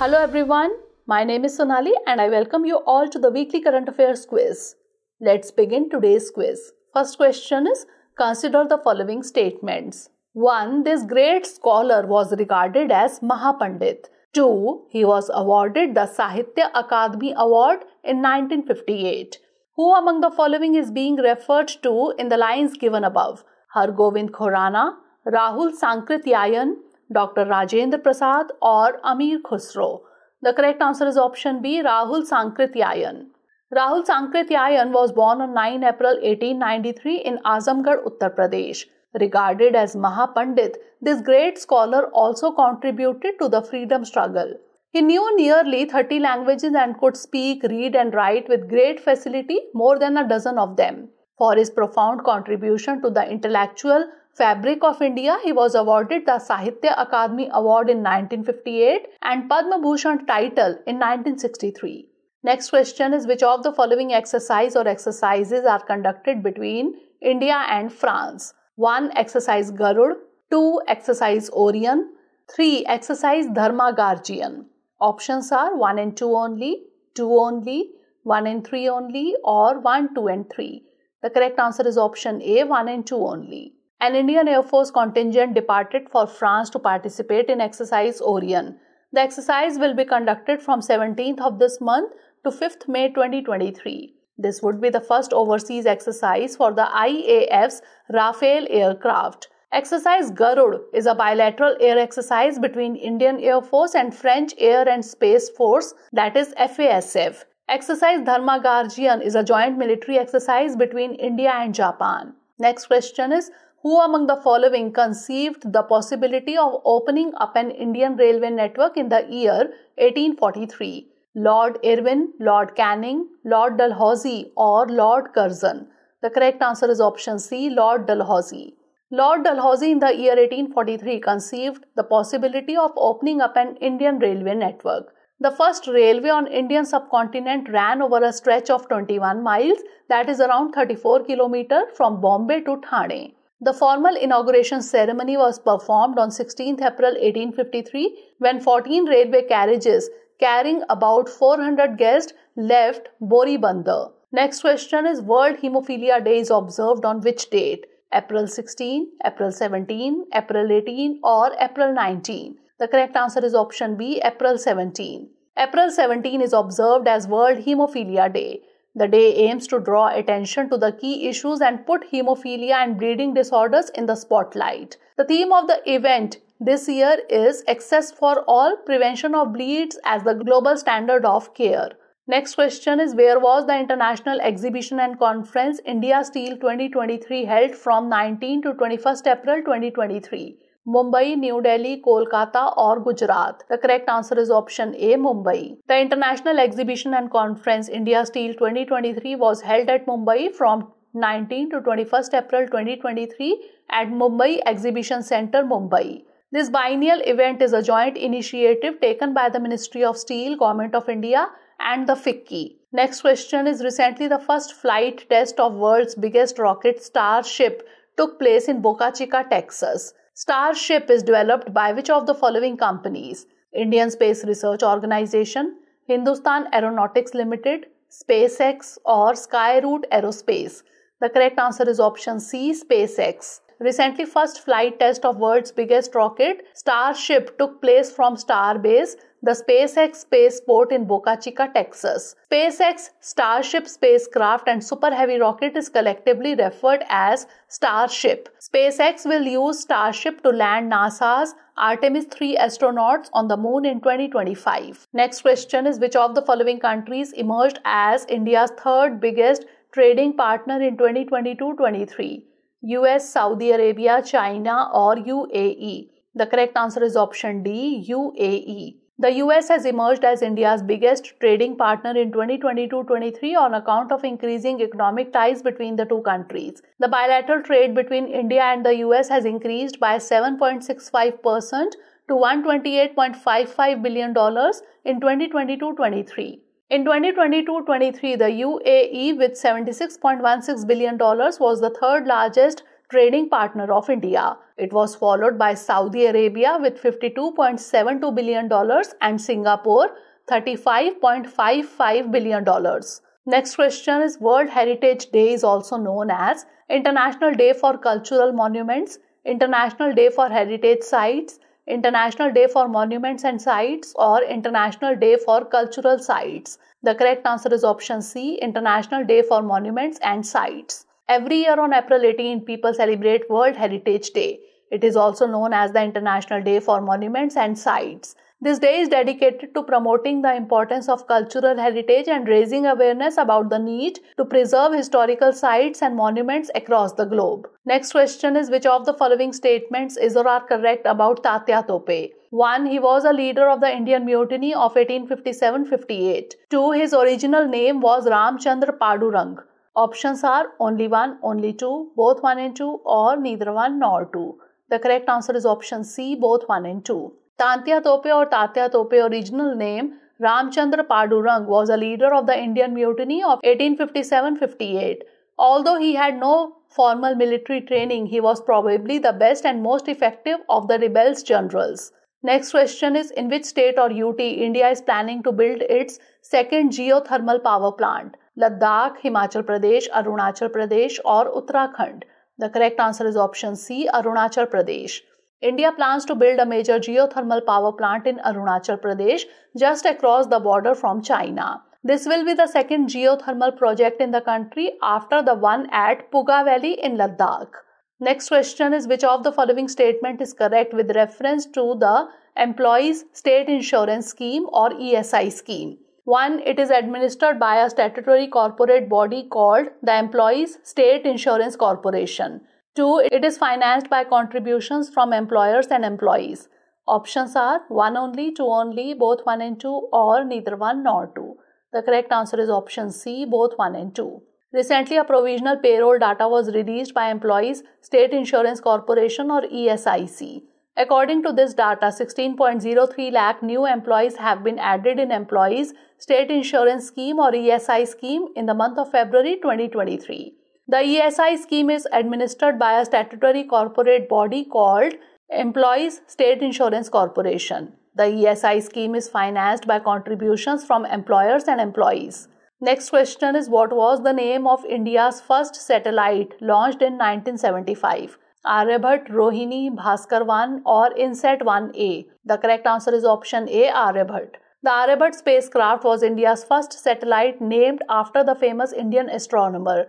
Hello everyone, my name is Sonali and I welcome you all to the weekly current affairs quiz. Let's begin today's quiz. First question is, consider the following statements. 1. This great scholar was regarded as Mahapandit. 2. He was awarded the Sahitya Akademi Award in 1958. Who among the following is being referred to in the lines given above? Hargovind Khorana, Rahul Sankrityayan, Dr. Rajendra Prasad or Amir Khusro? The correct answer is option B, Rahul Sankrityayan. Rahul Sankrityayan was born on 9 April 1893 in Azamgarh, Uttar Pradesh. Regarded as Mahapandit, this great scholar also contributed to the freedom struggle. He knew nearly 30 languages and could speak, read and write with great facility, more than a dozen of them. For his profound contribution to the intellectual fabric of India, he was awarded the Sahitya Akademi Award in 1958 and Padma Bhushan title in 1963. Next question is, which of the following exercise or exercises are conducted between India and France? 1. Exercise Garud. 2. Exercise Orion. 3. Exercise Dharma Guardian. Options are 1 and 2 only, 2 only, 1 and 3 only or 1, 2 and 3. The correct answer is option A, 1 and 2 only. An Indian Air Force contingent departed for France to participate in Exercise Orion. The exercise will be conducted from 17th of this month to 5th May 2023. This would be the first overseas exercise for the IAF's Rafale aircraft. Exercise Garud is a bilateral air exercise between Indian Air Force and French Air and Space Force, that is FASF. Exercise Dharma Guardian is a joint military exercise between India and Japan. Next question is, who among the following conceived the possibility of opening up an Indian railway network in the year 1843? Lord Irwin, Lord Canning, Lord Dalhousie or Lord Curzon? The correct answer is option C, Lord Dalhousie. Lord Dalhousie in the year 1843 conceived the possibility of opening up an Indian railway network. The first railway on Indian subcontinent ran over a stretch of 21 miles, that is around 34 kilometers from Bombay to Thane. The formal inauguration ceremony was performed on 16th April 1853 when 14 railway carriages carrying about 400 guests left Boribandar. Next question is, World Hemophilia Day is observed on which date? April 16, April 17, April 18 or April 19? The correct answer is option B, April 17. April 17 is observed as World Hemophilia Day. The day aims to draw attention to the key issues and put hemophilia and bleeding disorders in the spotlight. The theme of the event this year is Access for All, Prevention of Bleeds as the Global Standard of Care. Next question is, where was the International Exhibition and Conference India Steel 2023 held from 19 to 21st April 2023? Mumbai, New Delhi, Kolkata or Gujarat? The correct answer is option A, Mumbai. The International Exhibition and Conference India Steel 2023 was held at Mumbai from 19 to 21st April 2023 at Mumbai Exhibition Centre, Mumbai. This biennial event is a joint initiative taken by the Ministry of Steel, Government of India and the FICCI. Next question is, recently the first flight test of world's biggest rocket Starship took place in Boca Chica, Texas. Starship is developed by which of the following companies? Indian Space Research Organization, Hindustan Aeronautics Limited, SpaceX or Skyroot Aerospace? The correct answer is option C, SpaceX. Recently, first flight test of world's biggest rocket, Starship, took place from Starbase, the SpaceX spaceport in Boca Chica, Texas. SpaceX Starship spacecraft and Super Heavy rocket is collectively referred as Starship. SpaceX will use Starship to land NASA's Artemis 3 astronauts on the moon in 2025. Next question is, which of the following countries emerged as India's third biggest trading partner in 2022-23? US, Saudi Arabia, China or UAE? The correct answer is option D, UAE. The US has emerged as India's biggest trading partner in 2022-23 on account of increasing economic ties between the two countries. The bilateral trade between India and the US has increased by 7.65% to $128.55 billion in 2022-23. In 2022-23, the UAE with $76.16 billion was the third largest trading partner of India. It was followed by Saudi Arabia with $52.72 billion and Singapore $35.55 billion. Next question is World Heritage Day is also known as International Day for Cultural Monuments, International Day for Heritage Sites, International Day for Monuments and Sites, or International Day for Cultural Sites. The correct answer is option C, International Day for Monuments and Sites. Every year on April 18, people celebrate World Heritage Day. It is also known as the International Day for Monuments and Sites. This day is dedicated to promoting the importance of cultural heritage and raising awareness about the need to preserve historical sites and monuments across the globe. Next question is which of the following statements is or are correct about Tatya Tope? 1. He was a leader of the Indian Mutiny of 1857-58. 2. His original name was Ramchandra Padurang. Options are only 1, only 2, both 1 and 2, or neither 1 nor 2. The correct answer is option C, both 1 and 2. Tantya Tope or Tatya Tope original name Ramchandra Padurang was a leader of the Indian Mutiny of 1857-58. Although he had no formal military training, he was probably the best and most effective of the rebels' generals. Next question is in which state or UT India is planning to build its second geothermal power plant? Ladakh, Himachal Pradesh, Arunachal Pradesh, or Uttarakhand? The correct answer is option C, Arunachal Pradesh. India plans to build a major geothermal power plant in Arunachal Pradesh just across the border from China. This will be the second geothermal project in the country after the one at Puga Valley in Ladakh. Next question is which of the following statement is correct with reference to the Employees State Insurance Scheme or ESI scheme? 1. It is administered by a statutory corporate body called the Employees State Insurance Corporation. 2. It is financed by contributions from employers and employees. Options are 1 only, 2 only, both 1 and 2, or neither 1 nor 2. The correct answer is option C, both 1 and 2. Recently, a provisional payroll data was released by Employees State Insurance Corporation or ESIC. According to this data, 16.03 lakh new employees have been added in Employees State Insurance Scheme or ESI scheme in the month of February 2023. The ESI scheme is administered by a statutory corporate body called Employees State Insurance Corporation. The ESI scheme is financed by contributions from employers and employees. Next question is what was the name of India's first satellite launched in 1975? Aryabhat, Rohini, Bhaskar 1 or Inset 1A? The correct answer is option A, Aryabhat. The Aryabhat spacecraft was India's first satellite named after the famous Indian astronomer.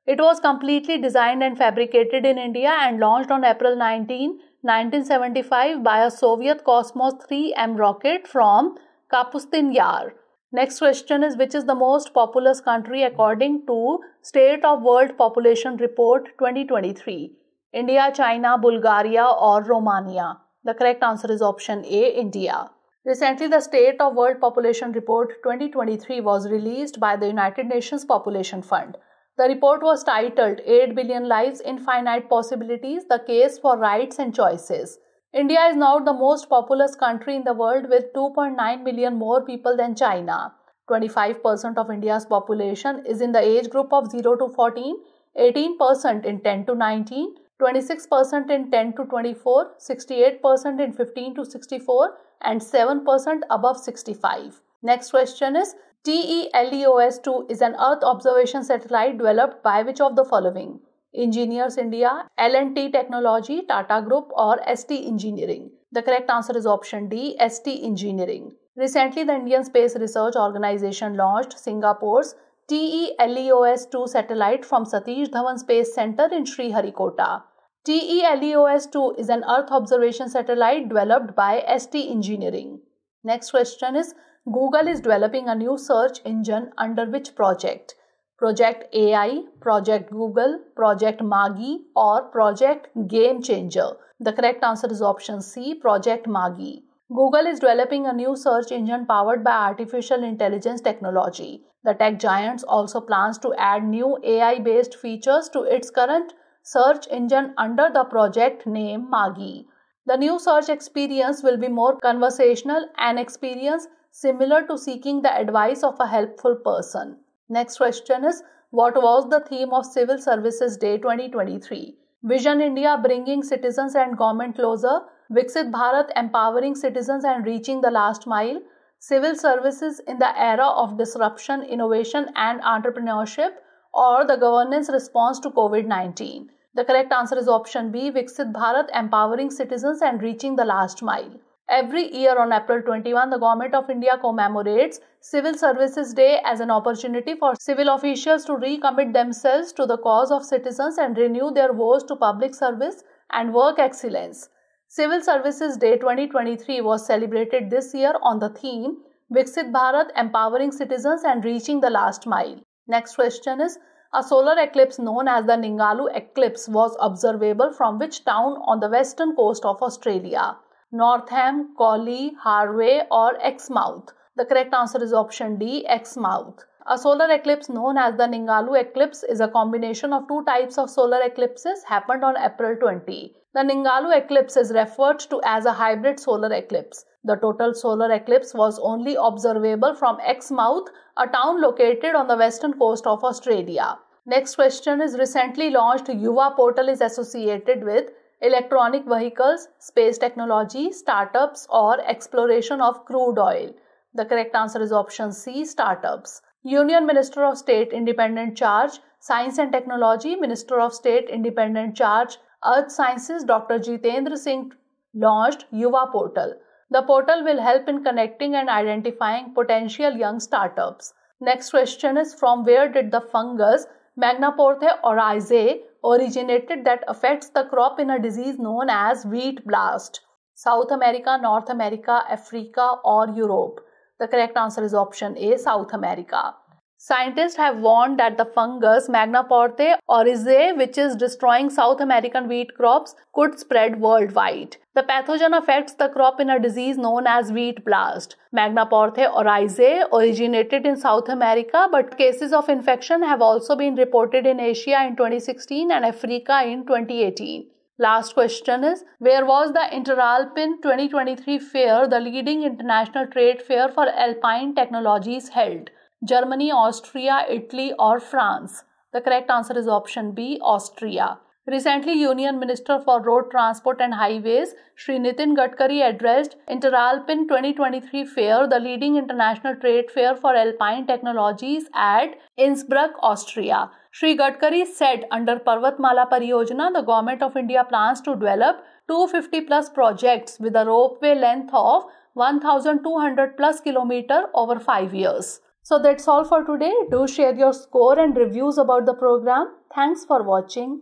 It was completely designed and fabricated in India and launched on April 19, 1975 by a Soviet Cosmos 3M rocket from Kapustin Yar. Next question is which is the most populous country according to State of World Population Report 2023? India, China, Bulgaria or Romania? The correct answer is option A, India. Recently, the State of World Population Report 2023 was released by the United Nations Population Fund. The report was titled 8 Billion Lives, Infinite Possibilities, The Case for Rights and Choices. India is now the most populous country in the world with 2.9 million more people than China. 25% of India's population is in the age group of 0 to 14, 18% in 10 to 19, 26% in 10 to 24, 68% in 15 to 64 and 7% above 65. Next question is TELEOS-2 is an Earth observation satellite developed by which of the following? Engineers India, L&T Technology, Tata Group or ST Engineering? The correct answer is option D, ST Engineering. Recently, the Indian Space Research Organization launched Singapore's TELEOS-2 satellite from Satish Dhawan Space Center in Sriharikota. TELEOS-2 is an Earth observation satellite developed by ST Engineering. Next question is Google is developing a new search engine under which project? Project AI, Project Google, Project Magi or Project Game Changer? The correct answer is option C, Project Magi. Google is developing a new search engine powered by artificial intelligence technology. The tech giant also plans to add new AI-based features to its current search engine under the project name Magi. The new search experience will be more conversational and experience similar to seeking the advice of a helpful person. Next question is what was the theme of Civil Services Day 2023? Vision India bringing citizens and government closer, Viksit Bharat empowering citizens and reaching the last mile, civil services in the era of disruption, innovation and entrepreneurship, or the governance response to COVID-19. The correct answer is option B, Viksit Bharat empowering citizens and reaching the last mile. Every year on April 21, the Government of India commemorates Civil Services Day as an opportunity for civil officials to recommit themselves to the cause of citizens and renew their vows to public service and work excellence. Civil Services Day 2023 was celebrated this year on the theme Viksit Bharat empowering citizens and reaching the last mile. Next question is, a solar eclipse known as the Ningaloo eclipse was observable from which town on the western coast of Australia? Northam, Collie, Harvey or Exmouth? The correct answer is option D, Exmouth. A solar eclipse known as the Ningaloo eclipse is a combination of two types of solar eclipses happened on April 20. The Ningaloo eclipse is referred to as a hybrid solar eclipse. The total solar eclipse was only observable from Exmouth, a town located on the western coast of Australia. Next question is, recently launched Yuva portal is associated with electronic vehicles, space technology, startups or exploration of crude oil. The correct answer is option C, startups. Union Minister of State Independent Charge, Science and Technology, Minister of State Independent Charge, Earth Sciences Dr. Jitendra Singh launched Yuva portal. The portal will help in connecting and identifying potential young startups. Next question is, from where did the fungus Megnaporthe oryzae originated that affects the crop in a disease known as wheat blast? South America, North America, Africa or Europe? The correct answer is option A, South America. Scientists have warned that the fungus Megnaporthe oryzae, which is destroying South American wheat crops, could spread worldwide. The pathogen affects the crop in a disease known as wheat blast. Megnaporthe oryzae originated in South America, but cases of infection have also been reported in Asia in 2016 and Africa in 2018. Last question is, where was the Interalpine 2023 fair, the leading international trade fair for alpine technologies, held? Germany, Austria, Italy or France? The correct answer is option B, Austria. Recently, Union Minister for Road Transport and Highways, Shri Nitin Gadkari, addressed Interalpine 2023 fair, the leading international trade fair for alpine technologies, at Innsbruck, Austria. Shri Gadkari said under Parvatmala Pariyojana, the Government of India plans to develop 250 plus projects with a ropeway length of 1,200 plus kilometer over 5 years. So that's all for today. Do share your score and reviews about the program. Thanks for watching.